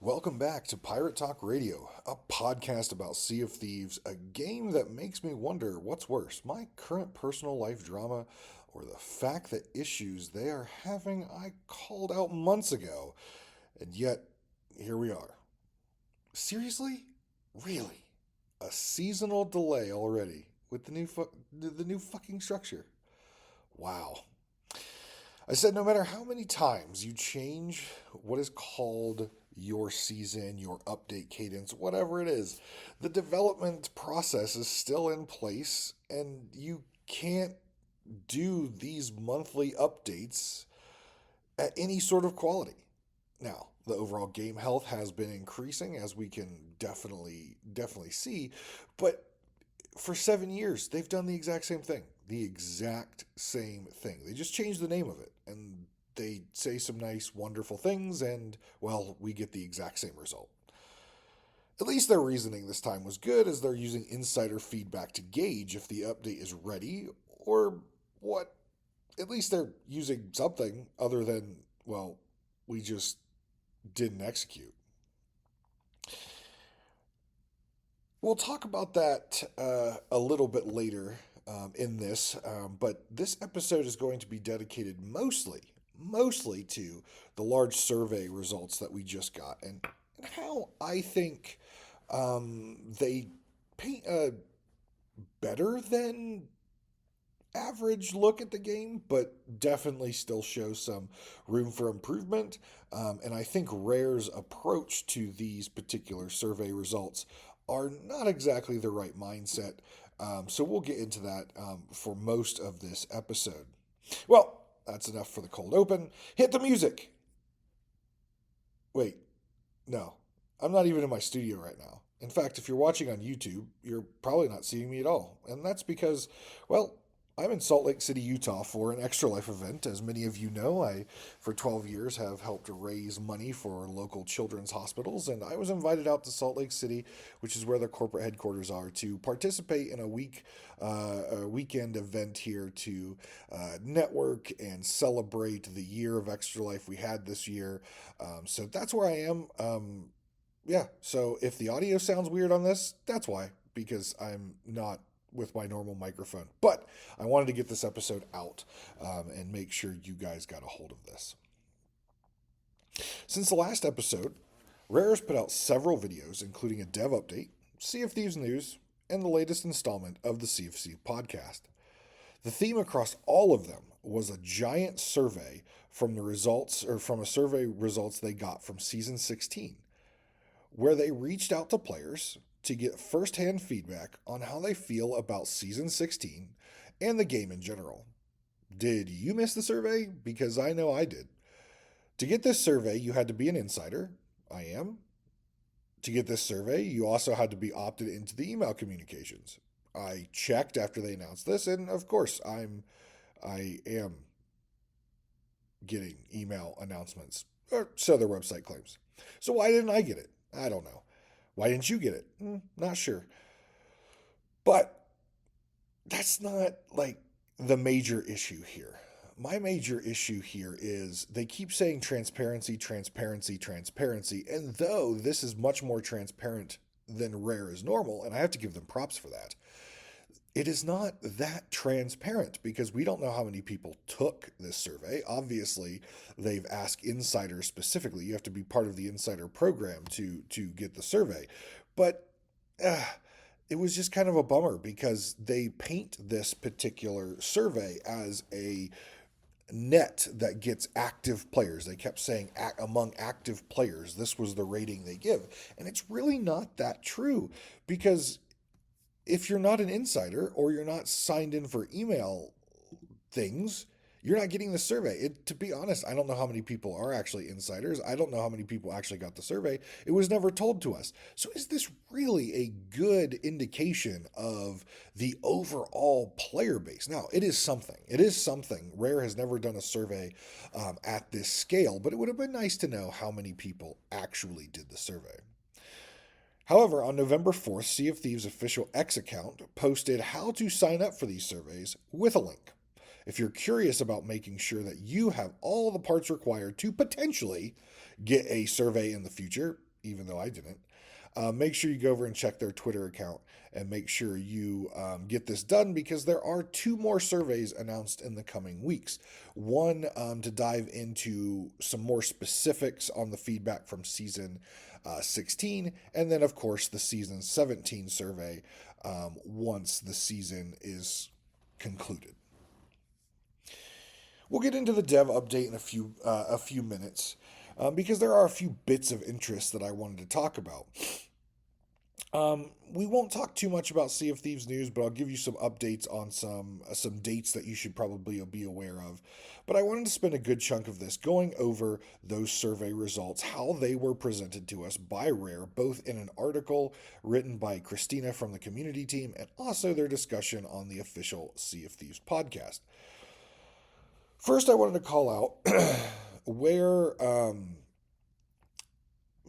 Welcome back to Pirate Talk Radio, a podcast about Sea of Thieves, a game that makes me wonder what's worse, my current personal life drama or the fact that issues they are having I called out months ago, and yet here we are. Seriously? Really? A seasonal delay already with the new fucking structure. Wow. I said no matter how many times you change what is called your season, your update cadence, whatever it is, the development process is still in place and you can't do these monthly updates at any sort of quality. Now, the overall game health has been increasing as we can definitely see, but for 7 years, they've done the exact same thing. The exact same thing. They just changed the name of it. And they say some nice, wonderful things, and, well, we get the exact same result. At least their reasoning this time was good, as they're using insider feedback to gauge if the update is ready, or what. At least they're using something other than, well, we just didn't execute. We'll talk about that a little bit later in this, but this episode is going to be dedicated mostly to the large survey results that we just got and how I think they paint a better than average look at the game, but definitely still shows some room for improvement. And I think Rare's approach to these particular survey results are not exactly the right mindset. So we'll get into that for most of this episode. Well, that's enough for the cold open. Hit the music. Wait, no, I'm not even in my studio right now. In fact, if you're watching on YouTube, you're probably not seeing me at all. And that's because, well, I'm in Salt Lake City, Utah for an Extra Life event. As many of you know, I, for 12 years, have helped raise money for local children's hospitals, and I was invited out to Salt Lake City, which is where their corporate headquarters are, to participate in a weekend event here to network and celebrate the year of Extra Life we had this year. So that's where I am. Yeah, so if the audio sounds weird on this, that's why, because I'm not with my normal microphone. But I wanted to get this episode out and make sure you guys got a hold of this. Since the last episode, Rare has put out several videos, including a dev update, Sea of Thieves news, and the latest installment of the Sea of Thieves podcast. The theme across all of them was a giant survey from the results, or from a survey results they got from season 16, where they reached out to players to get firsthand feedback on how they feel about season 16 and the game in general. Did you miss the survey? Because I know I did. To get this survey, you had to be an insider. I am. To get this survey, you also had to be opted into the email communications. I checked after they announced this, and of course, I am getting email announcements, or so their website claims. So why didn't I get it? I don't know. Why didn't you get it? Not sure. But that's not like the major issue here. My major issue here is they keep saying transparency, transparency, transparency. And though this is much more transparent than Rare is normal, and I have to give them props for that, it is not that transparent because we don't know how many people took this survey. Obviously, they've asked insiders specifically. You have to be part of the insider program to get the survey. But uh, it was just kind of a bummer because they paint this particular survey as a net that gets active players. They kept saying among active players, this was the rating they give. And it's really not that true because if you're not an insider or you're not signed in for email things, you're not getting the survey. To be honest, I don't know how many people are actually insiders. I don't know how many people actually got the survey. It was never told to us. So is this really a good indication of the overall player base? Now, it is something. It is something. Rare has never done a survey at this scale, but it would have been nice to know how many people actually did the survey. However, on November 4th, Sea of Thieves' official X account posted how to sign up for these surveys with a link. If you're curious about making sure that you have all the parts required to potentially get a survey in the future, even though I didn't. Make sure you go over and check their Twitter account and make sure you get this done because there are two more surveys announced in the coming weeks. One to dive into some more specifics on the feedback from season 16, and then, of course, the season 17 survey once the season is concluded. We'll get into the dev update in a few minutes because there are a few bits of interest that I wanted to talk about. We won't talk too much about Sea of Thieves news, but I'll give you some updates on some dates that you should probably be aware of. But I wanted to spend a good chunk of this going over those survey results, how they were presented to us by Rare, both in an article written by Christina from the community team and also their discussion on the official Sea of Thieves podcast. First, I wanted to call out where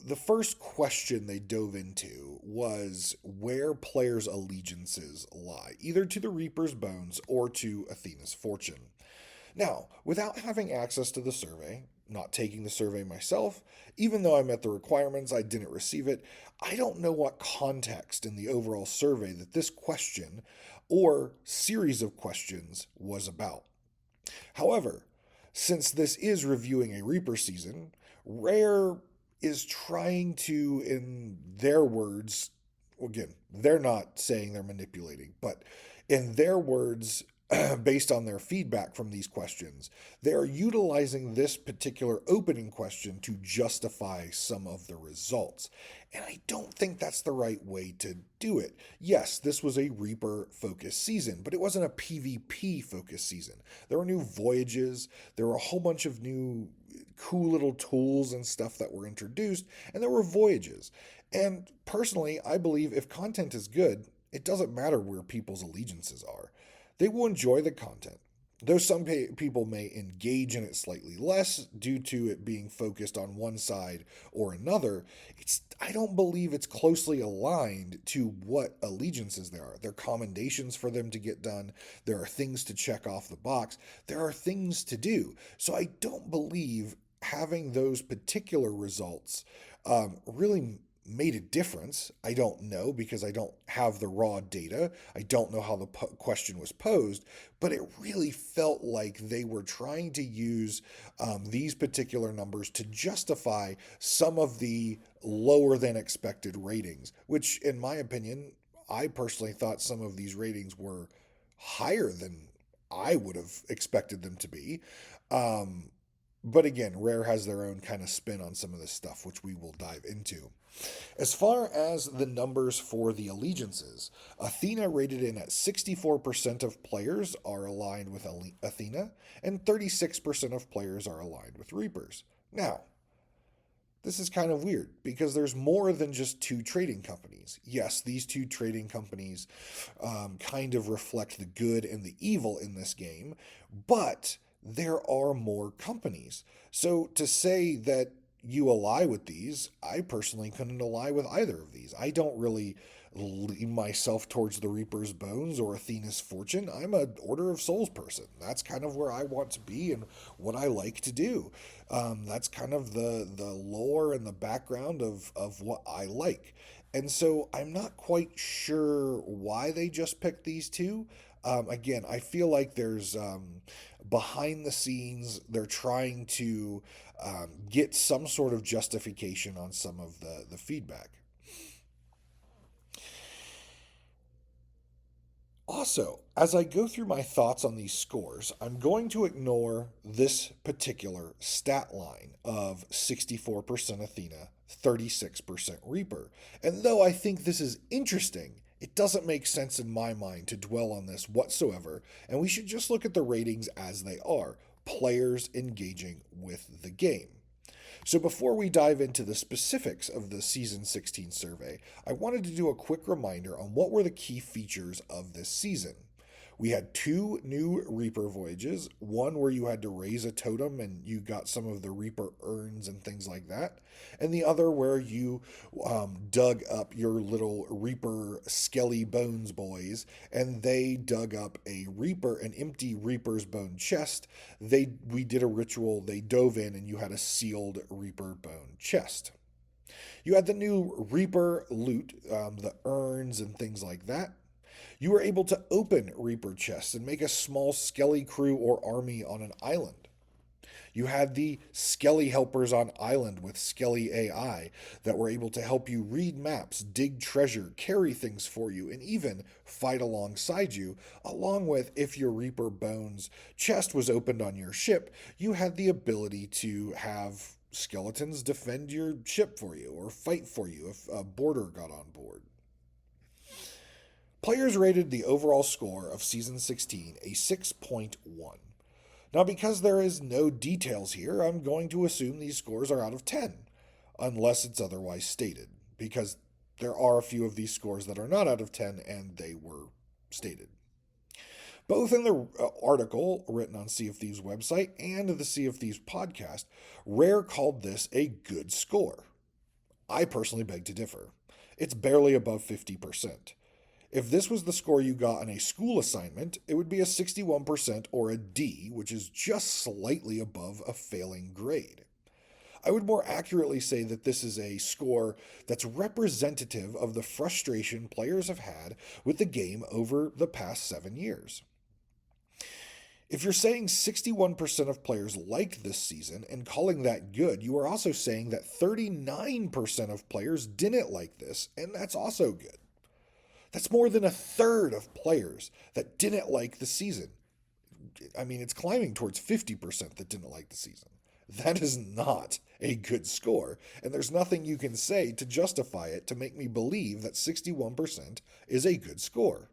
the first question they dove into was where players' allegiances lie, either to the Reaper's Bones or to Athena's Fortune. Now, without having access to the survey, not taking the survey myself, even though I met the requirements, I didn't receive it, I don't know what context in the overall survey that this question or series of questions was about. However, since this is reviewing a Reaper season, Rare is trying to, in their words, again, they're not saying they're manipulating, but in their words, based on their feedback from these questions, they are utilizing this particular opening question to justify some of the results. And I don't think that's the right way to do it. Yes, this was a Reaper focused season, but it wasn't a PvP focused season. There were new voyages, there were a whole bunch of new cool little tools and stuff that were introduced, and there were voyages. And personally, I believe if content is good, it doesn't matter where people's allegiances are. They will enjoy the content. Though some people may engage in it slightly less due to it being focused on one side or another, I don't believe it's closely aligned to what allegiances there are. There are commendations for them to get done. There are things to check off the box. There are things to do. So I don't believe having those particular results really made a difference. I don't know because I don't have the raw data. I don't know how the question was posed, but it really felt like they were trying to use these particular numbers to justify some of the lower than expected ratings, which, in my opinion, I personally thought some of these ratings were higher than I would have expected them to be. But again, Rare has their own kind of spin on some of this stuff, which we will dive into. As far as the numbers for the allegiances, Athena rated in at 64% of players are aligned with Athena, and 36% of players are aligned with Reapers. Now, this is kind of weird because there's more than just two trading companies. Yes, these two trading companies kind of reflect the good and the evil in this game, but there are more companies. So to say that you ally with these, I personally couldn't ally with either of these. I don't really lean myself towards the Reaper's Bones or Athena's Fortune. I'm an Order of Souls person. That's kind of where I want to be and what I like to do. That's kind of the lore and the background of what I like. And so I'm not quite sure why they just picked these two. Again, I feel like there's behind the scenes, they're trying to get some sort of justification on some of the feedback. Also, as I go through my thoughts on these scores, I'm going to ignore this particular stat line of 64% Athena, 36% Reaper. And though I think this is interesting, it doesn't make sense in my mind to dwell on this whatsoever, and we should just look at the ratings as they are, players engaging with the game. So before we dive into the specifics of the Season 16 survey, I wanted to do a quick reminder on what were the key features of this season. We had two new Reaper voyages, one where you had to raise a totem and you got some of the Reaper urns and things like that, and the other where you dug up your little Reaper skelly bones boys, and they dug up an empty Reaper's bone chest. We did a ritual, they dove in, and you had a sealed Reaper bone chest. You had the new Reaper loot, the urns and things like that. You were able to open Reaper chests and make a small Skelly crew or army on an island. You had the Skelly helpers on island with Skelly AI that were able to help you read maps, dig treasure, carry things for you, and even fight alongside you. Along with, if your Reaper Bones chest was opened on your ship, you had the ability to have skeletons defend your ship for you or fight for you if a boarder got on board. Players rated the overall score of Season 16 a 6.1. Now, because there is no details here, I'm going to assume these scores are out of 10, unless it's otherwise stated, because there are a few of these scores that are not out of 10 and they were stated. Both in the article written on Sea of Thieves website and the Sea of Thieves podcast, Rare called this a good score. I personally beg to differ. It's barely above 50%. If this was the score you got on a school assignment, it would be a 61% or a D, which is just slightly above a failing grade. I would more accurately say that this is a score that's representative of the frustration players have had with the game over the past 7 years. If you're saying 61% of players liked this season and calling that good, you are also saying that 39% of players didn't like this, and that's also good. That's more than a third of players that didn't like the season. I mean, it's climbing towards 50% that didn't like the season. That is not a good score, and there's nothing you can say to justify it to make me believe that 61% is a good score.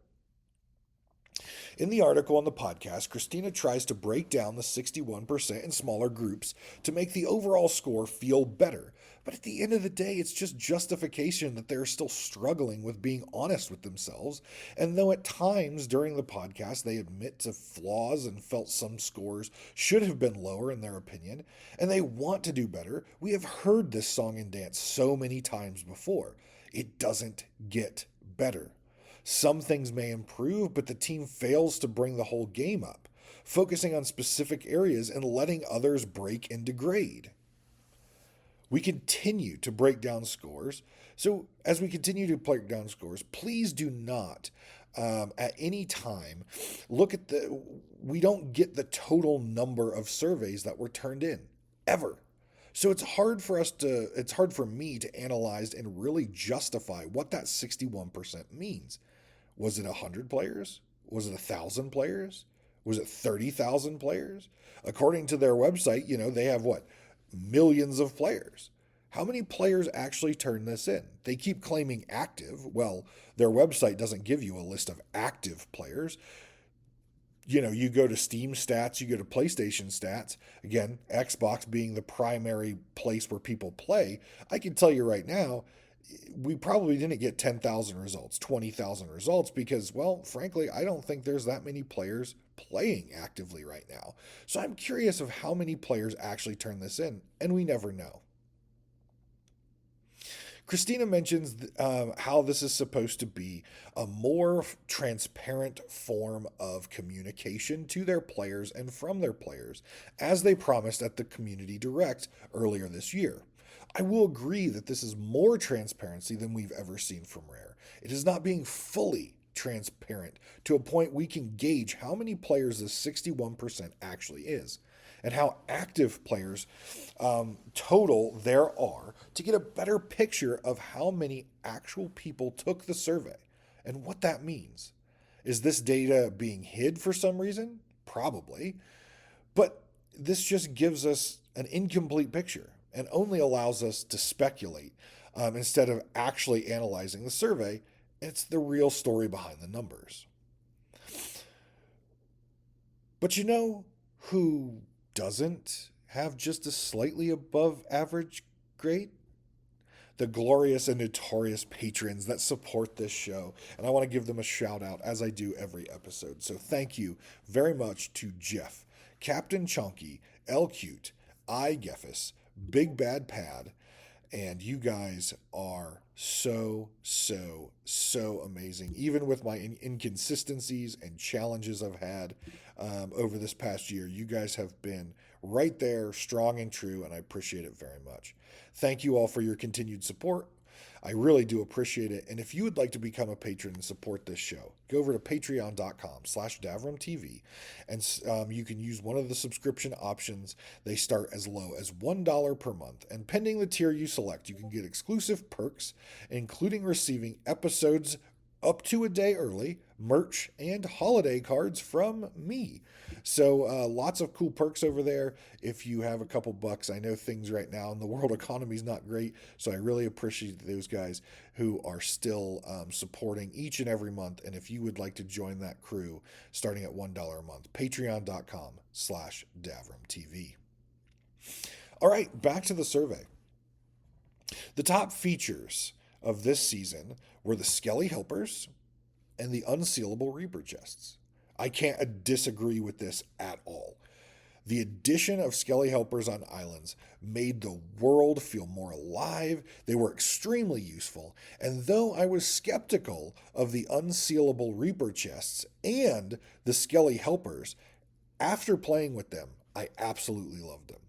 In the article on the podcast, Christina tries to break down the 61% in smaller groups to make the overall score feel better. But at the end of the day, it's just justification that they're still struggling with being honest with themselves. And though at times during the podcast they admit to flaws and felt some scores should have been lower in their opinion, and they want to do better, we have heard this song and dance so many times before. It doesn't get better. Some things may improve, but the team fails to bring the whole game up, focusing on specific areas and letting others break and degrade. We continue to break down scores. So, as we continue to break down scores, please do not at any time look at we don't get the total number of surveys that were turned in, ever. So it's hard for me to analyze and really justify what that 61% means. Was it 100 players? Was it 1,000 players? Was it 30,000 players? According to their website, they have what? Millions of players. How many players actually turn this in? They keep claiming active. Well, their website doesn't give you a list of active players. You go to Steam stats, you go to PlayStation stats. Again, Xbox being the primary place where people play. I can tell you right now, we probably didn't get 10,000 results, 20,000 results because, well, frankly, I don't think there's that many players playing actively right now. So I'm curious of how many players actually turn this in, and we never know. Christina mentions how this is supposed to be a more transparent form of communication to their players and from their players, as they promised at the Community Direct earlier this year. I will agree that this is more transparency than we've ever seen from Rare. It is not being fully transparent to a point we can gauge how many players this 61% actually is and how active players total there are to get a better picture of how many actual people took the survey and what that means. Is this data being hid for some reason? Probably. But this just gives us an incomplete picture and only allows us to speculate instead of actually analyzing the survey. It's the real story behind the numbers. But you know who doesn't have just a slightly above average grade? The glorious and notorious patrons that support this show. And I want to give them a shout out as I do every episode. So thank you very much to Jeff, Captain Chunky, L Cute, I Geffis, Big Bad Pad, and you guys are so amazing. Even with my inconsistencies and challenges I've had over this past year, you guys have been right there, strong and true, and I appreciate it very much. Thank you all for your continued support. I really do appreciate it. And if you would like to become a patron and support this show, go over to patreon.com/DavramTV and you can use one of the subscription options. They start as low as $1 per month. And pending the tier you select, you can get exclusive perks, including receiving episodes up to a day early, merch, and holiday cards from me. So lots of cool perks over there if you have a couple bucks. I know things right now in the world economy is not great, so I really appreciate those guys who are still supporting each and every month. And if you would like to join that crew starting at $1 a month, patreon.com/DavramTV. All right, back to the survey. The top features of this season were the Skelly Helpers and the unsealable Reaper chests. I can't disagree with this at all. The addition of Skelly Helpers on islands made the world feel more alive. They were extremely useful. And though I was skeptical of the unsealable Reaper chests and the Skelly Helpers, after playing with them, I absolutely loved them.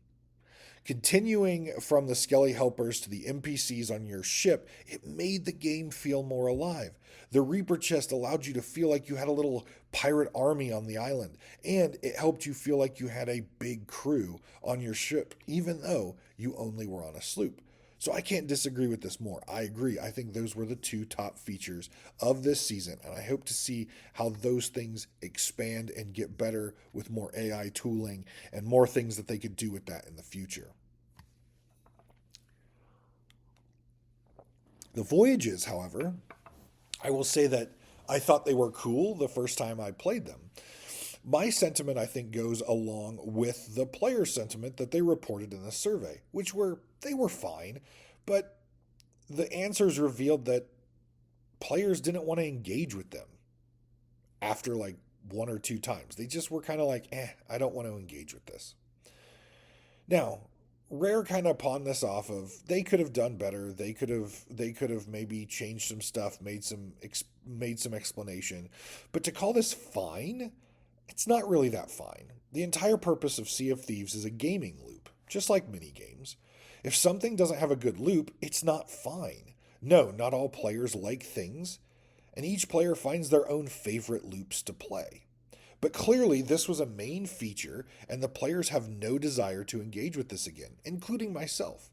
Continuing from the Skelly Helpers to the NPCs on your ship, it made the game feel more alive. The Reaper chest allowed you to feel like you had a little pirate army on the island, and it helped you feel like you had a big crew on your ship, even though you only were on a sloop. So I can't disagree with this more. I agree. I think those were the two top features of this season, and I hope to see how those things expand and get better with more AI tooling and more things that they could do with that in the future. The voyages, however, I will say that I thought they were cool the first time I played them. My sentiment, I think, goes along with the player sentiment that they reported in the survey, which they were fine, but the answers revealed that players didn't want to engage with them after like one or two times. They just were kind of like, I don't want to engage with this. Now, Rare kind of pawned this off of they could have done better. They could have maybe changed some stuff, made some explanation, but to call this fine, it's not really that fine. The entire purpose of Sea of Thieves is a gaming loop, just like minigames. If something doesn't have a good loop, it's not fine. No, not all players like things, and each player finds their own favorite loops to play. But clearly, this was a main feature, and the players have no desire to engage with this again, including myself.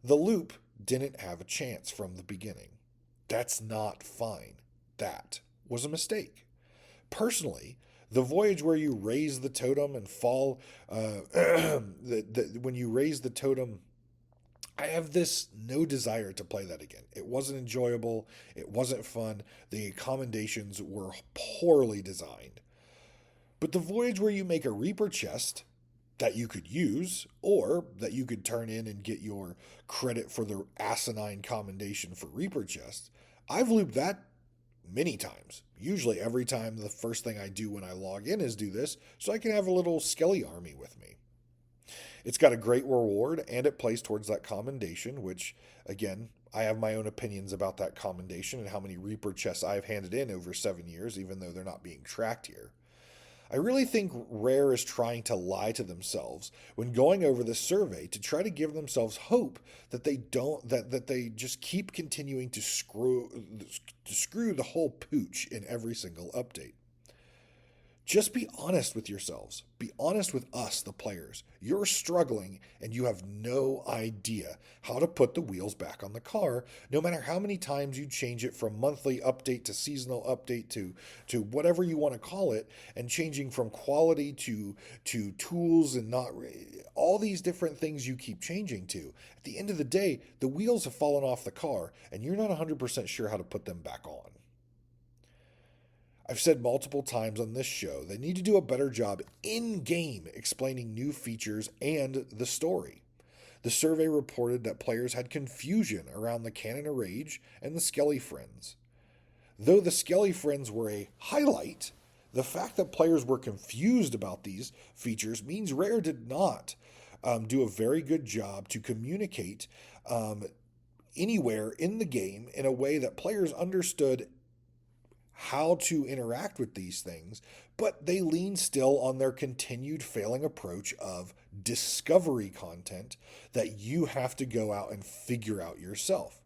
The loop didn't have a chance from the beginning. That's not fine. That was a mistake. Personally, the voyage where you raise the totem and fall, when you raise the totem, I have this no desire to play that again. It wasn't enjoyable. It wasn't fun. The accommodations were poorly designed. But the voyage where you make a Reaper chest that you could use, or that you could turn in and get your credit for the asinine commendation for Reaper chests, I've looped that many times. Usually every time the first thing I do when I log in is do this, so I can have a little Skelly army with me. It's got a great reward, and it plays towards that commendation, which, again, I have my own opinions about that commendation and how many Reaper chests I've handed in over 7 years, even though they're not being tracked here. I really think Rare is trying to lie to themselves when going over this survey to try to give themselves hope that they just keep continuing to screw the whole pooch in every single update. Just be honest with yourselves. Be honest with us, the players. You're struggling and you have no idea how to put the wheels back on the car, no matter how many times you change it from monthly update to seasonal update to whatever you want to call it, and changing from quality to tools and not all these different things you keep changing to. At the end of the day, the wheels have fallen off the car and you're not 100% sure how to put them back on. I've said multiple times on this show, they need to do a better job in-game explaining new features and the story. The survey reported that players had confusion around the Cannon of Rage and the Skelly Friends. Though the Skelly Friends were a highlight, the fact that players were confused about these features means Rare did not do a very good job to communicate anywhere in the game in a way that players understood how to interact with these things, but they lean still on their continued failing approach of discovery content that you have to go out and figure out yourself.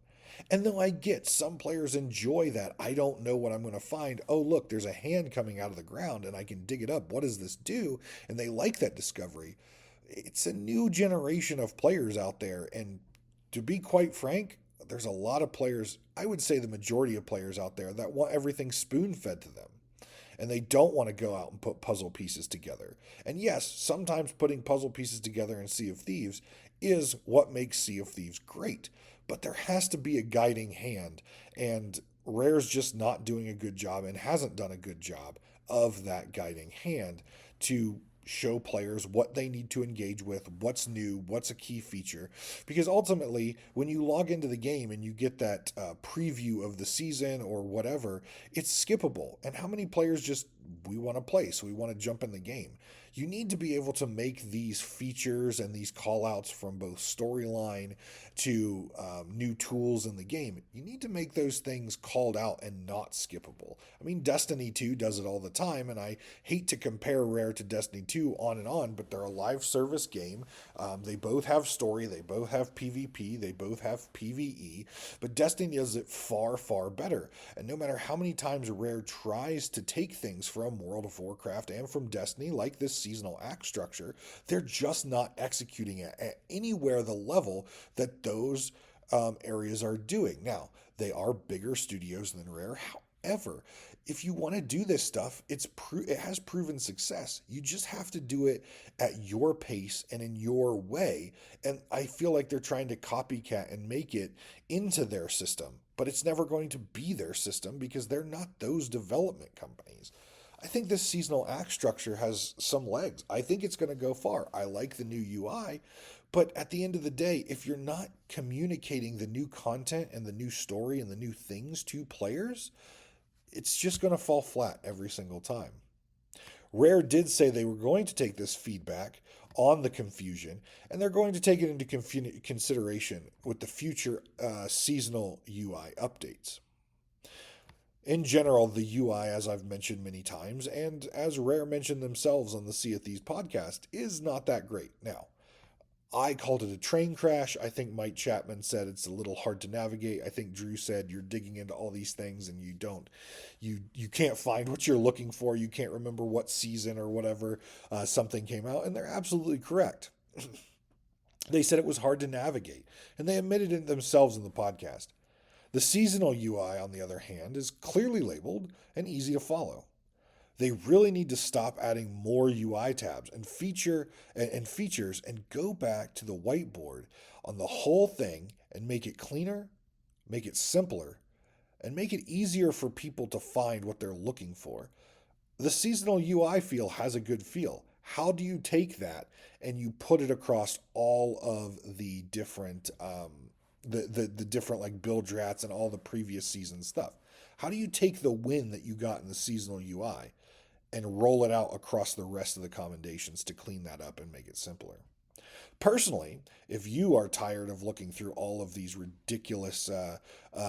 And though I get some players enjoy that, I don't know what I'm going to find. Oh, look, there's a hand coming out of the ground and I can dig it up. What does this do? And they like that discovery. It's a new generation of players out there. And to be quite frank, there's a lot of players, I would say the majority of players out there, that want everything spoon fed to them. And they don't want to go out and put puzzle pieces together. And yes, sometimes putting puzzle pieces together in Sea of Thieves is what makes Sea of Thieves great. But there has to be a guiding hand, and Rare's just not doing a good job and hasn't done a good job of that guiding hand to show players what they need to engage with, what's new, what's a key feature. Because ultimately, when you log into the game and you get that preview of the season or whatever, it's skippable. And how many players just, we want to play, so we want to jump in the game? You need to be able to make these features and these call outs from both storyline to new tools in the game. You need to make those things called out and not skippable. I mean, Destiny 2 does it all the time, and I hate to compare Rare to Destiny 2 on and on, but they're a live service game. They both have story, they both have PvP, they both have PvE, but Destiny does it far, far better. And no matter how many times Rare tries to take things from World of Warcraft and from Destiny, like this seasonal act structure, they're just not executing it at anywhere the level that those areas are doing. Now, they are bigger studios than Rare. However, if you want to do this stuff, it has proven success. You just have to do it at your pace and in your way. And I feel like they're trying to copycat and make it into their system, but it's never going to be their system because they're not those development companies. I think this seasonal act structure has some legs. I think it's going to go far. I like the new UI, but at the end of the day, if you're not communicating the new content and the new story and the new things to players, it's just going to fall flat every single time. Rare did say they were going to take this feedback on the confusion, and they're going to take it into consideration with the future seasonal UI updates. In general, the UI, as I've mentioned many times, and as Rare mentioned themselves on the Sea of Thieves podcast, is not that great. Now, I called it a train crash. I think Mike Chapman said it's a little hard to navigate. I think Drew said you're digging into all these things and you can't find what you're looking for. You can't remember what season or whatever something came out, and they're absolutely correct. They said it was hard to navigate, and they admitted it themselves in the podcast. The seasonal UI, on the other hand, is clearly labeled and easy to follow. They really need to stop adding more UI tabs and features and go back to the whiteboard on the whole thing and make it cleaner, make it simpler, and make it easier for people to find what they're looking for. The seasonal UI feel has a good feel. How do you take that and you put it across all of the different the different like build drats and all the previous season stuff? How do you take the win that you got in the seasonal UI and roll it out across the rest of the commendations to clean that up and make it simpler? Personally, if you are tired of looking through all of these ridiculous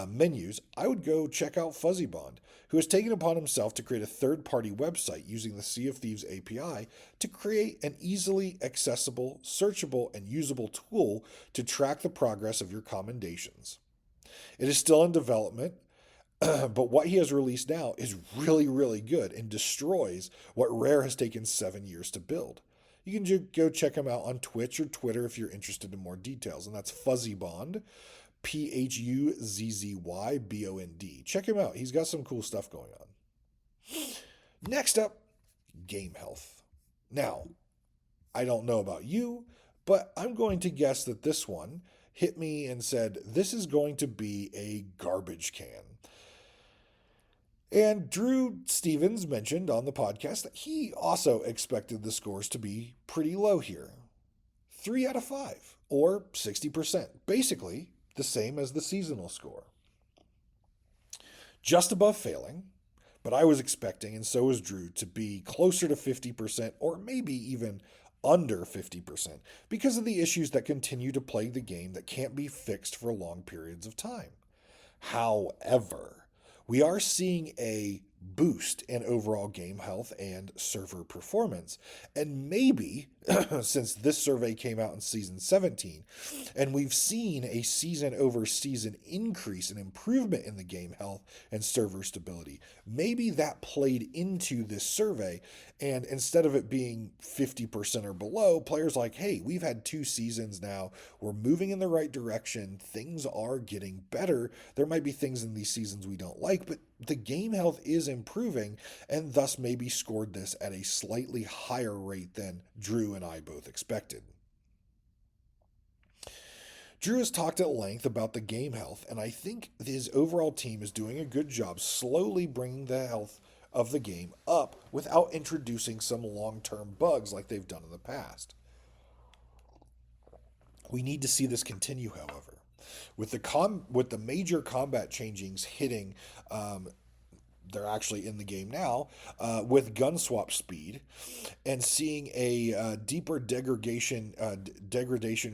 menus, I would go check out FuzzyBond, who has taken upon himself to create a third-party website using the Sea of Thieves API to create an easily accessible, searchable, and usable tool to track the progress of your commendations. It is still in development, but what he has released now is really, really good and destroys what Rare has taken 7 years to build. You can go check him out on Twitch or Twitter if you're interested in more details, and that's FuzzyBond, Phuzzybond. Check him out. He's got some cool stuff going on. Next up, game health. Now, I don't know about you, but I'm going to guess that this one hit me and said, this is going to be a garbage can. And Drew Stevens mentioned on the podcast that he also expected the scores to be pretty low here. 3 out of 5, or 60%. Basically, the same as the seasonal score. Just above failing, but I was expecting, and so was Drew, to be closer to 50% or maybe even under 50% because of the issues that continue to plague the game that can't be fixed for long periods of time. However, We are seeing a boost in overall game health and server performance. And maybe, since this survey came out in season 17, and we've seen a season over season increase and improvement in the game health and server stability, maybe that played into this survey. And instead of it being 50% or below, players like, hey, we've had 2 seasons now. We're moving in the right direction. Things are getting better. There might be things in these seasons we don't like, but the game health is improving, and thus maybe scored this at a slightly higher rate than Drew and I both expected. Drew has talked at length about the game health, and I think his overall team is doing a good job slowly bringing the health of the game up without introducing some long term bugs like they've done in the past. We need to see this continue, however. With the major combat changings hitting, they're actually in the game now, with gun swap speed, and seeing a deeper degradation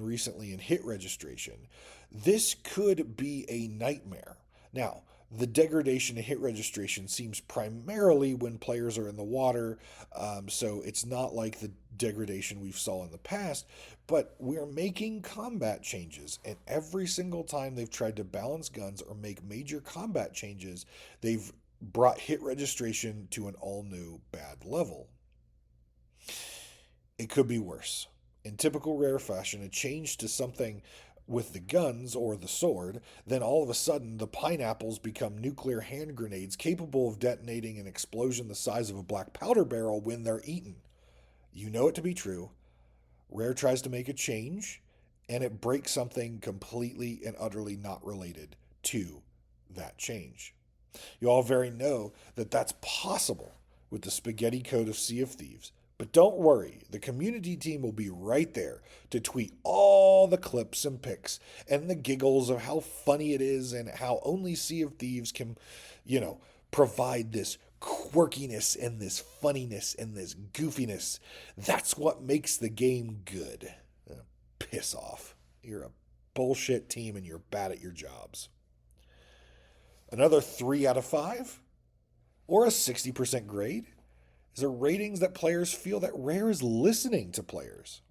recently in hit registration. This could be a nightmare. Now, the degradation in hit registration seems primarily when players are in the water, so it's not like the degradation we've saw in the past, but we're making combat changes, and every single time they've tried to balance guns or make major combat changes, they've brought hit registration to an all new bad level. It could be worse. In typical Rare fashion, a change to something with the guns or the sword, then all of a sudden the pineapples become nuclear hand grenades capable of detonating an explosion the size of a black powder barrel when they're eaten. You know it to be true. Rare tries to make a change, and it breaks something completely and utterly not related to that change. You all very know that that's possible with the spaghetti code of Sea of Thieves. But don't worry, the community team will be right there to tweet all the clips and pics and the giggles of how funny it is and how only Sea of Thieves can, provide this quirkiness and this funniness and this goofiness. That's what makes the game good. Piss off. You're a bullshit team and you're bad at your jobs. Another 3 out of 5 or a 60% grade is a ratings that players feel that Rare is listening to players.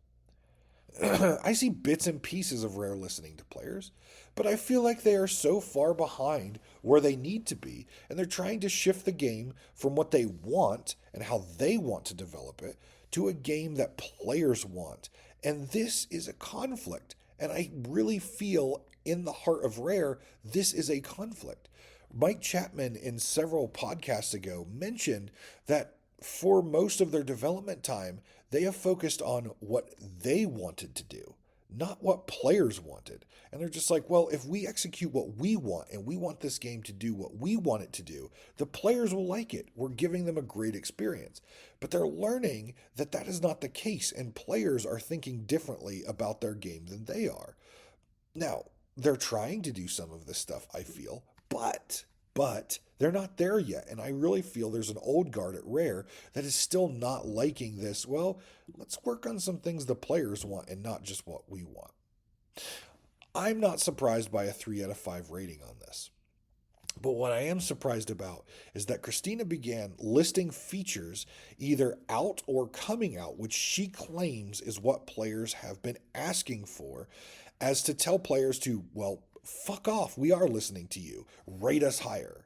I see bits and pieces of Rare listening to players, but I feel like they are so far behind where they need to be, and they're trying to shift the game from what they want and how they want to develop it to a game that players want. And this is a conflict, and I really feel in the heart of Rare, this is a conflict. Mike Chapman, in several podcasts ago, mentioned that for most of their development time, they have focused on what they wanted to do, not what players wanted. And they're just like, well, if we execute what we want and we want this game to do what we want it to do, the players will like it. We're giving them a great experience. But they're learning that that is not the case, and players are thinking differently about their game than they are. Now, they're trying to do some of this stuff, I feel, but they're not there yet. And I really feel there's an old guard at Rare that is still not liking this. Well, let's work on some things the players want and not just what we want. I'm not surprised by a 3 out of 5 rating on this. But what I am surprised about is that Christina began listing features either out or coming out, which she claims is what players have been asking for, as to tell players to, well, fuck off. We are listening to you. Rate us higher.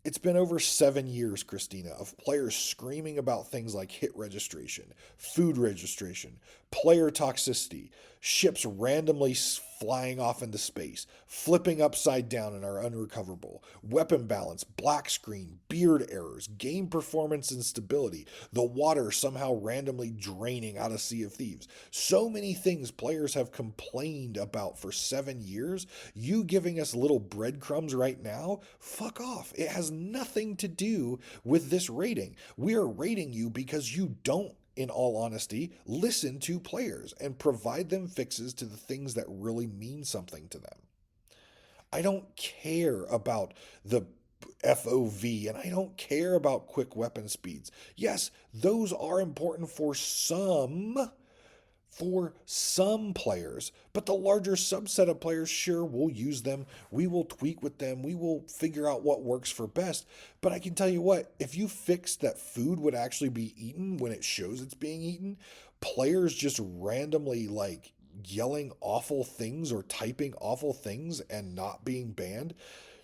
It's been over 7 years, Christina, of players screaming about things like hit registration, food registration, player toxicity, ships randomly flying off into space, flipping upside down and are unrecoverable, weapon balance, black screen, beard errors, game performance and stability, the water somehow randomly draining out of Sea of Thieves. So many things players have complained about for 7 years. You giving us little breadcrumbs right now? Fuck off. It has nothing to do with this rating. We are rating you because you don't, in all honesty, listen to players and provide them fixes to the things that really mean something to them. I don't care about the FOV and I don't care about quick weapon speeds. Yes, those are important for some. for some players, but the larger subset of players, sure, we'll use them. We will tweak with them. We will figure out what works for best. But I can tell you what, if you fix that food would actually be eaten when it shows it's being eaten, players just randomly like yelling awful things or typing awful things and not being banned,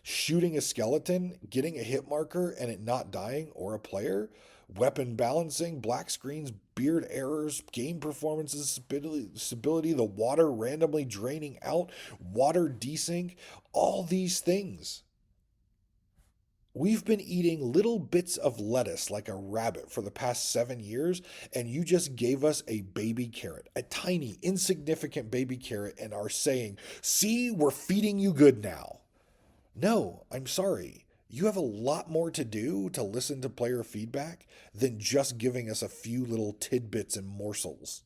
shooting a skeleton, getting a hit marker and it not dying, or a player, weapon balancing, black screens, beard errors, game performances, stability, the water randomly draining out, water desync, all these things. We've been eating little bits of lettuce like a rabbit for the past 7 years, and you just gave us a baby carrot, a tiny, insignificant baby carrot, and are saying, see, we're feeding you good now. No, I'm sorry. You have a lot more to do to listen to player feedback than just giving us a few little tidbits and morsels.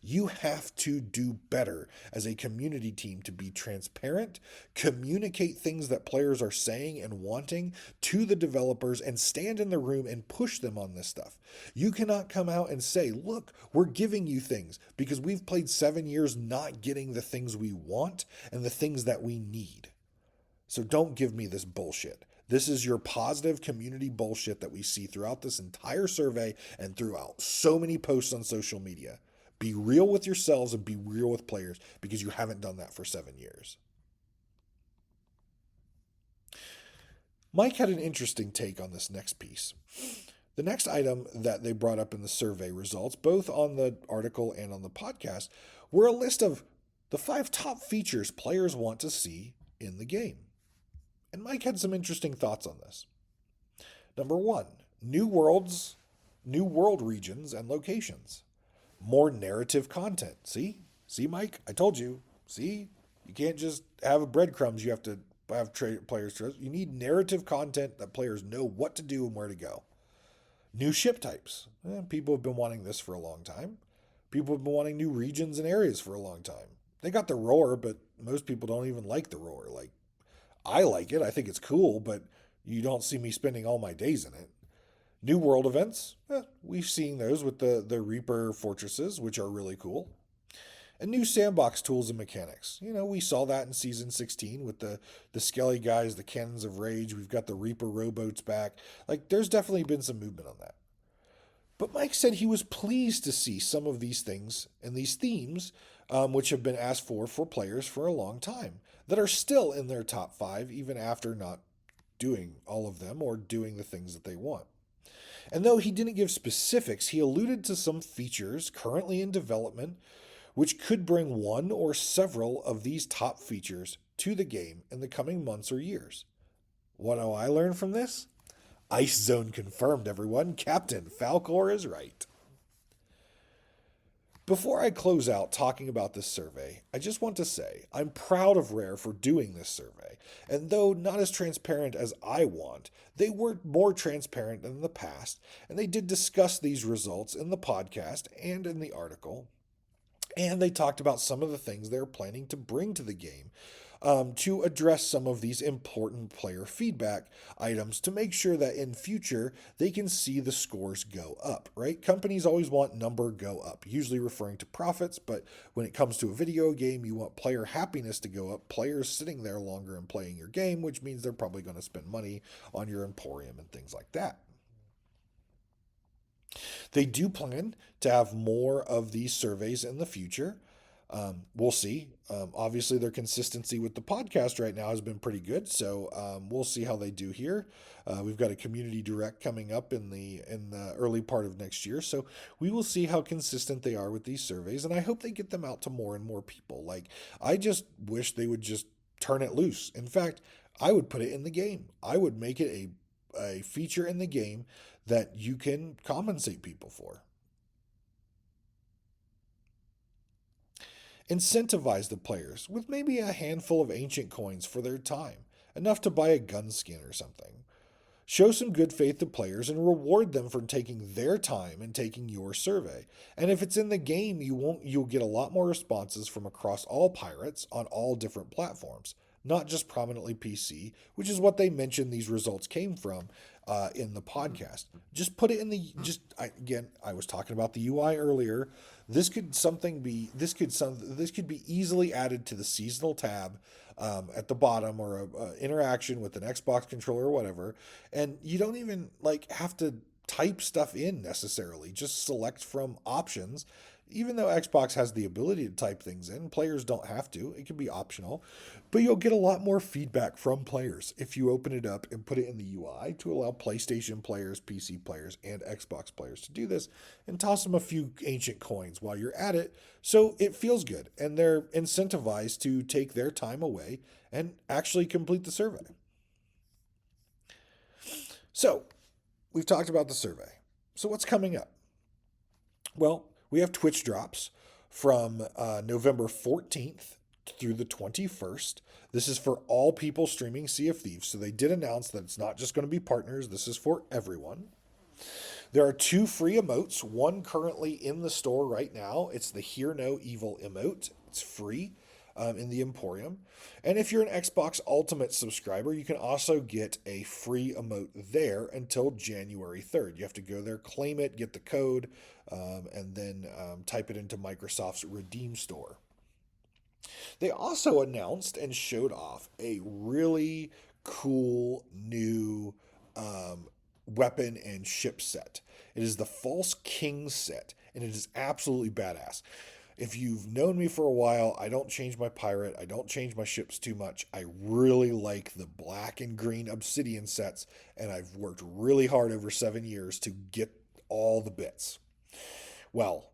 You have to do better as a community team to be transparent, communicate things that players are saying and wanting to the developers, and stand in the room and push them on this stuff. You cannot come out and say, look, we're giving you things because we've played 7 years not getting the things we want and the things that we need. So don't give me this bullshit. This is your positive community bullshit that we see throughout this entire survey and throughout so many posts on social media. Be real with yourselves and be real with players because you haven't done that for 7 years. Mike had an interesting take on this next piece. The next item that they brought up in the survey results, both on the article and on the podcast, were a list of the 5 top features players want to see in the game. And Mike had some interesting thoughts on this. Number 1, new world regions and locations. More narrative content. See, Mike, I told you. See, you can't just have breadcrumbs. You have to have players trust. You need narrative content that players know what to do and where to go. New ship types. People have been wanting this for a long time. People have been wanting new regions and areas for a long time. They got the roar, but most people don't even like the roar. Like, I like it. I think it's cool, but you don't see me spending all my days in it. New world events, we've seen those with the Reaper fortresses, which are really cool. And new sandbox tools and mechanics. We saw that in Season 16 with the Skelly guys, the Cannons of Rage. We've got the Reaper rowboats back. Like, there's definitely been some movement on that. But Mike said he was pleased to see some of these things and these themes, which have been asked for players for a long time, that are still in their top 5, even after not doing all of them or doing the things that they want. And though he didn't give specifics, he alluded to some features currently in development which could bring one or several of these top features to the game in the coming months or years. What do I learn from this? Ice Zone confirmed, everyone. Captain Falcor is right. Before I close out talking about this survey, I just want to say I'm proud of Rare for doing this survey, and though not as transparent as I want, they were more transparent than in the past, and they did discuss these results in the podcast and in the article, and they talked about some of the things they're planning to bring to the game to address some of these important player feedback items to make sure that in future they can see the scores go up, right? Companies always want number go up, usually referring to profits, but when it comes to a video game, you want player happiness to go up, players sitting there longer and playing your game, which means they're probably going to spend money on your Emporium and things like that. They do plan to have more of these surveys in the future. We'll see. Obviously, their consistency with the podcast right now has been pretty good, so we'll see how they do here. We've got a community direct coming up in the early part of next year, so we will see how consistent they are with these surveys, and I hope they get them out to more and more people. Like, I just wish they would just turn it loose. In fact, I would put it in the game. I would make it a feature in the game that you can compensate people for. Incentivize the players with maybe a handful of ancient coins for their time, enough to buy a gun skin or something. Show some good faith to players and reward them for taking their time and taking your survey. And if it's in the game, you'll get a lot more responses from across all pirates on all different platforms. not just prominently PC, which is what they mentioned these results came from in the podcast. Just put it in the again. I was talking about the UI earlier. This could be easily added to the seasonal tab at the bottom, or a interaction with an Xbox controller or whatever, and you don't even like have to type stuff in necessarily. Just select from options. Even though Xbox has the ability to type things in, players don't have to. It can be optional. But you'll get a lot more feedback from players if you open it up and put it in the UI to allow PlayStation players, PC players, and Xbox players to do this, and toss them a few ancient coins while you're at it, so it feels good and they're incentivized to take their time away and actually complete the survey. So, we've talked about the survey. So, what's coming up? Well, we have Twitch drops from November 14th through the 21st. This is for all people streaming Sea of Thieves. So they did announce that it's not just going to be partners, this is for everyone. There are two free emotes, one currently in the store right now. It's the Hear No Evil emote. It's free in the Emporium. And if you're an Xbox Ultimate subscriber, you can also get a free emote there until January 3rd. You have to go there, claim it, get the code, and then type it into Microsoft's Redeem store. They also announced and showed off a really cool new weapon and ship set. It is the False King set, and it is absolutely badass. If you've known me for a while, I don't change my pirate. I don't change my ships too much. I really like the black and green obsidian sets, and I've worked really hard over 7 years to get all the bits. Well,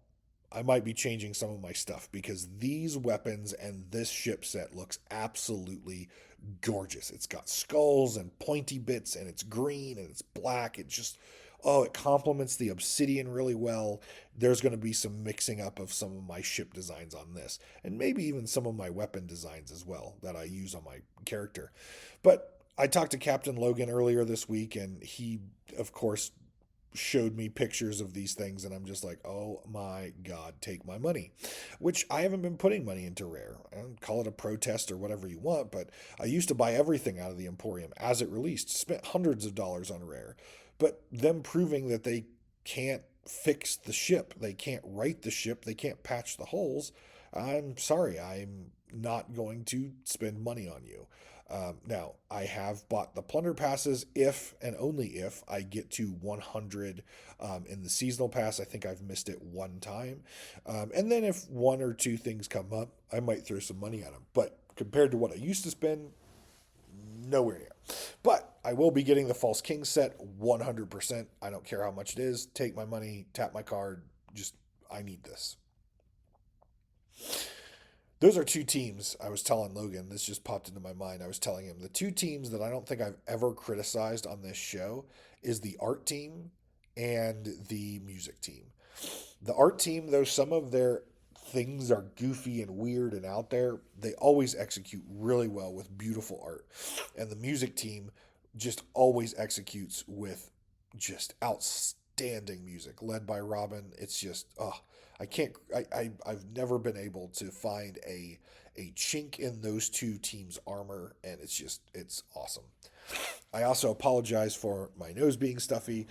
I might be changing some of my stuff because these weapons and this ship set looks absolutely gorgeous. It's got skulls and pointy bits, and it's green and it's black. It just, oh, it complements the obsidian really well. There's going to be some mixing up of some of my ship designs on this, and maybe even some of my weapon designs as well that I use on my character. But I talked to Captain Logan earlier this week, and he, of course, showed me pictures of these things, and I'm just like, oh my god, take my money. Which I haven't been putting money into Rare. I don't call it a protest or whatever you want, but I used to buy everything out of the Emporium as it released, spent hundreds of dollars on Rare. But them proving that they can't fix the ship, they can't write the ship, they can't patch the holes, I'm sorry, I'm not going to spend money on you. Now, I have bought the plunder passes if and only if I get to 100 in the seasonal pass. I think I've missed it one time. And then if one or two things come up, I might throw some money at them. But compared to what I used to spend, nowhere near. But I will be getting the False King set 100%. I don't care how much it is. Take my money, tap my card. Just, I need this. Those are two teams. I was telling Logan, this just popped into my mind. I was telling him the two teams that I don't think I've ever criticized on this show is the art team and the music team. The art team, though some of their things are goofy and weird and out there, they always execute really well with beautiful art. And the music team just always executes with just outstanding music, led by Robin. It's just, oh, I can't. I've never been able to find a chink in those two teams' armor, and it's awesome. I also apologize for my nose being stuffy.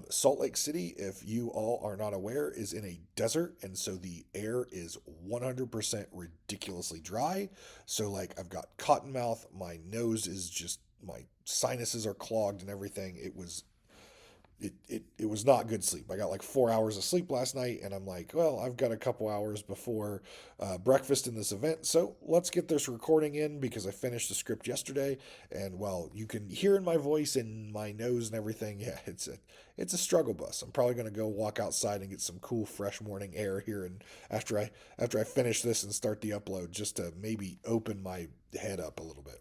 Salt Lake City, if you all are not aware, is in a desert, and so the air is 100% ridiculously dry. So, like, I've got cotton mouth, my nose is just, my sinuses are clogged and everything. It was not good sleep. I got like 4 hours of sleep last night, and I'm like, well, I've got a couple hours before breakfast in this event, so let's get this recording in because I finished the script yesterday. And well, you can hear in my voice and my nose and everything. Yeah, it's a struggle bus. I'm probably gonna go walk outside and get some cool, fresh morning air here, and after I finish this and start the upload, just to maybe open my head up a little bit.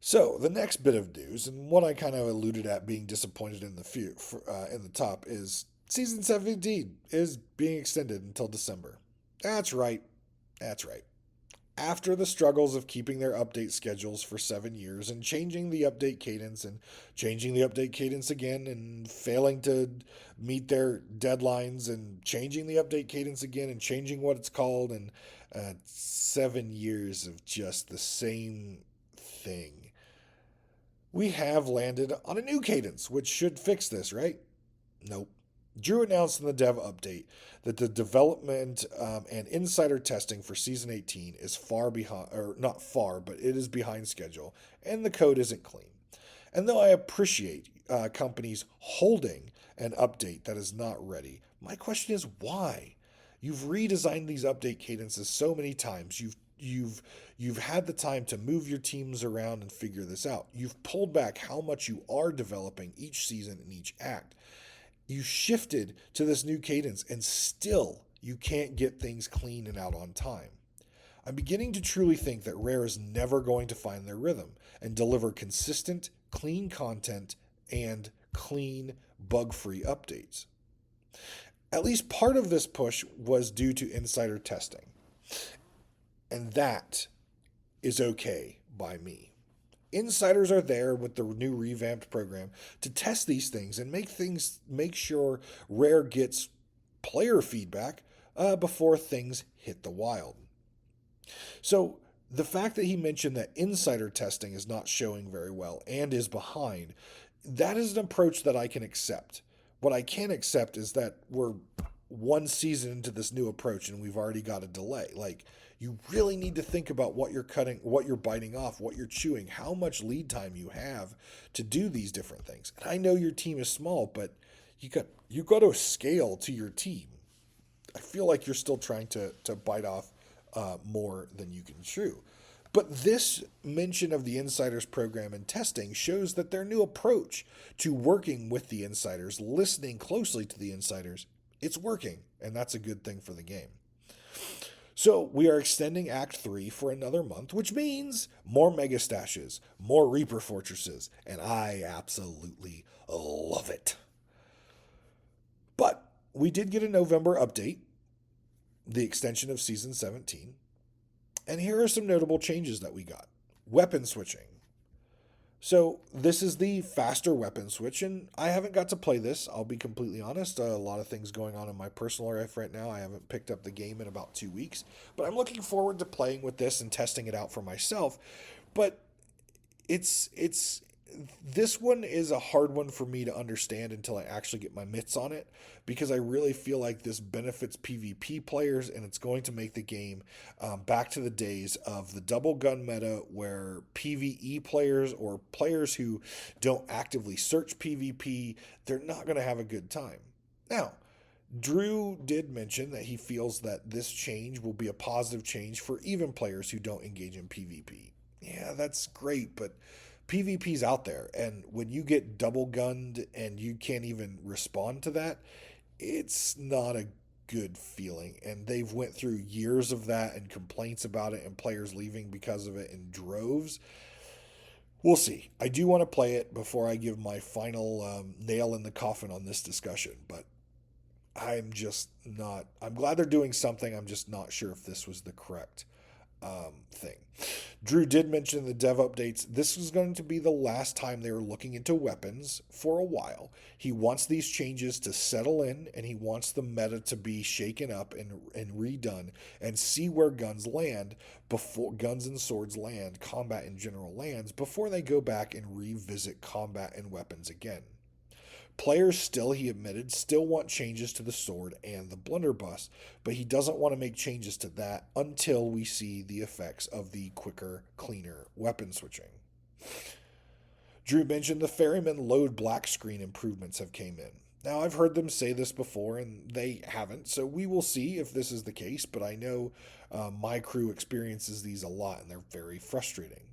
So the next bit of news, and what I kind of alluded at being disappointed in in the top, is season 17 is being extended until December. That's right. That's right. After the struggles of keeping their update schedules for 7 years and changing the update cadence and changing the update cadence again and failing to meet their deadlines and changing the update cadence again and changing what it's called, and 7 years of just the same thing, we have landed on a new cadence, which should fix this, right? Nope. Drew announced in the dev update that the development and insider testing for Season 18 is far behind, or not far, but it is behind schedule, and the code isn't clean. And though I appreciate companies holding an update that is not ready, my question is why? You've redesigned these update cadences so many times. You've had the time to move your teams around and figure this out. You've pulled back how much you are developing each season and each act. You shifted to this new cadence, and still you can't get things clean and out on time. I'm beginning to truly think that Rare is never going to find their rhythm and deliver consistent, clean content and clean, bug-free updates. At least part of this push was due to insider testing, and that is okay by me. Insiders are there with the new revamped program to test these things and make sure Rare gets player feedback before things hit the wild. So the fact that he mentioned that insider testing is not showing very well and is behind, that is an approach that I can accept. What I can't accept is that we're one season into this new approach and we've already got a delay. Like, you really need to think about what you're cutting, what you're biting off, what you're chewing, how much lead time you have to do these different things. And I know your team is small, but you got to scale to your team. I feel like you're still trying to bite off more than you can chew. But this mention of the insiders program and testing shows that their new approach to working with the insiders, listening closely to the insiders, it's working, and that's a good thing for the game. So we are extending Act 3 for another month, which means more Mega Stashes, more Reaper Fortresses, and I absolutely love it. But we did get a November update, the extension of Season 17, and here are some notable changes that we got. Weapon switching. So this is the faster weapon switch, and I haven't got to play this, I'll be completely honest. A lot of things going on in my personal life right now. I haven't picked up the game in about 2 weeks, but I'm looking forward to playing with this and testing it out for myself. But it's this one is a hard one for me to understand until I actually get my mitts on it, because I really feel like this benefits PvP players, and it's going to make the game back to the days of the double gun meta, where PvE players or players who don't actively search PvP, they're not going to have a good time. Now, Drew did mention that he feels that this change will be a positive change for even players who don't engage in PvP. Yeah, that's great, but PvP's out there, and when you get double gunned and you can't even respond to that, it's not a good feeling. And they've went through years of that and complaints about it and players leaving because of it in droves. We'll see. I do want to play it before I give my final nail in the coffin on this discussion, but I'm just not. I'm glad they're doing something. I'm just not sure if this was the correct thing. Drew did mention in the dev updates this was going to be the last time they were looking into weapons for a while. He wants these changes to settle in, and he wants the meta to be shaken up and redone, and see where guns land before guns and swords land, combat in general lands, before they go back and revisit combat and weapons again. Players still, he admitted, still want changes to the sword and the blunderbuss, but he doesn't want to make changes to that until we see the effects of the quicker, cleaner weapon switching. Drew mentioned the Ferryman load black screen improvements have came in. Now, I've heard them say this before, and they haven't, so we will see if this is the case, but I know my crew experiences these a lot, and they're very frustrating.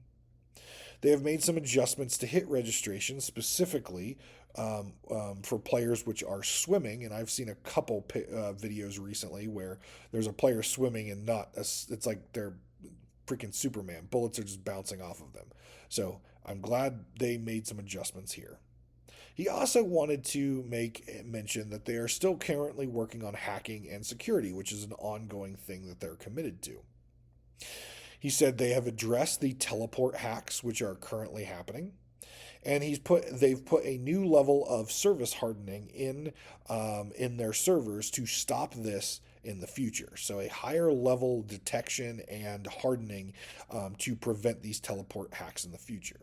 They have made some adjustments to hit registration, specifically for players which are swimming, and I've seen a couple videos recently where there's a player swimming and it's like they're freaking Superman. Bullets are just bouncing off of them. So I'm glad they made some adjustments here. He also wanted to make mention that they are still currently working on hacking and security, which is an ongoing thing that they're committed to. He said they have addressed the teleport hacks which are currently happening, and they've put a new level of service hardening in their servers to stop this in the future. So a higher level detection and hardening to prevent these teleport hacks in the future.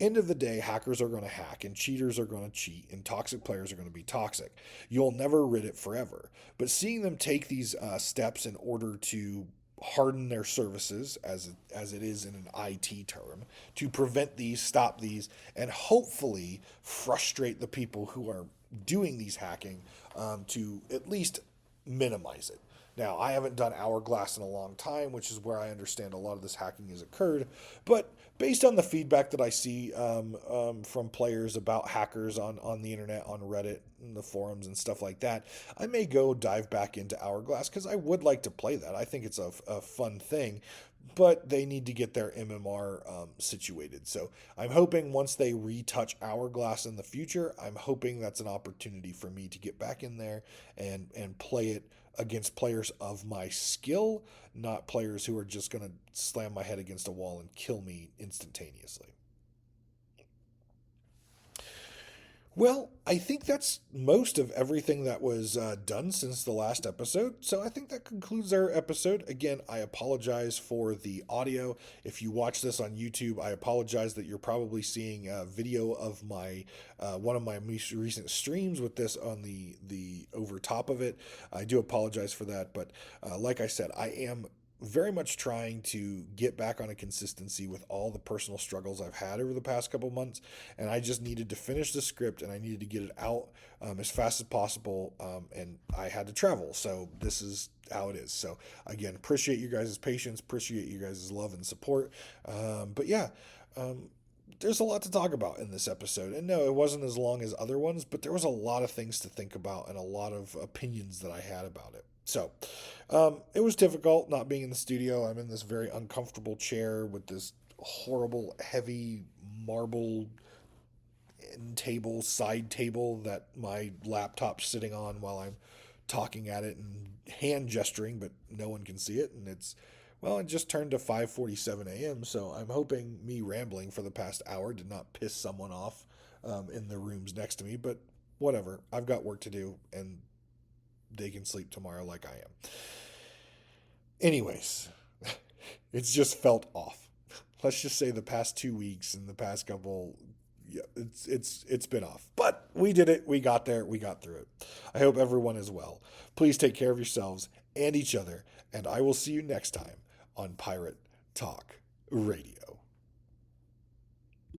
End of the day, hackers are going to hack, and cheaters are going to cheat, and toxic players are going to be toxic. You'll never rid it forever. But seeing them take these steps in order to harden their services, as it is in an IT term, to prevent these, stop these, and hopefully frustrate the people who are doing these hacking, to at least minimize it. Now, I haven't done Hourglass in a long time, which is where I understand a lot of this hacking has occurred. But based on the feedback that I see from players about hackers on the internet, on Reddit, and the forums and stuff like that, I may go dive back into Hourglass because I would like to play that. I think it's a fun thing, but they need to get their MMR situated. So I'm hoping once they retouch Hourglass in the future, I'm hoping that's an opportunity for me to get back in there and play it against players of my skill, not players who are just going to slam my head against a wall and kill me instantaneously. Well, I think that's most of everything that was done since the last episode. So I think that concludes our episode. Again, I apologize for the audio. If you watch this on YouTube, I apologize that you're probably seeing a video of my one of my most recent streams with this on the over top of it. I do apologize for that, but like I said, I am very much trying to get back on a consistency with all the personal struggles I've had over the past couple months, and I just needed to finish the script and I needed to get it out as fast as possible, and I had to travel, so this is how it is. So again, appreciate you guys' patience, appreciate you guys' love and support, but yeah, there's a lot to talk about in this episode. And no, it wasn't as long as other ones, but there was a lot of things to think about and a lot of opinions that I had about it. So it was difficult not being in the studio. I'm in this very uncomfortable chair with this horrible, heavy marble end table, side table that my laptop's sitting on while I'm talking at it and hand gesturing, but no one can see it. And well, it just turned to 5:47 a.m., so I'm hoping me rambling for the past hour did not piss someone off in the rooms next to me, but whatever. I've got work to do, and they can sleep tomorrow like I am. Anyways, it's just felt off. Let's just say the past 2 weeks and the past couple, yeah, it's been off. But we did it. We got there. We got through it. I hope everyone is well. Please take care of yourselves and each other, and I will see you next time on Pirate Talk Radio.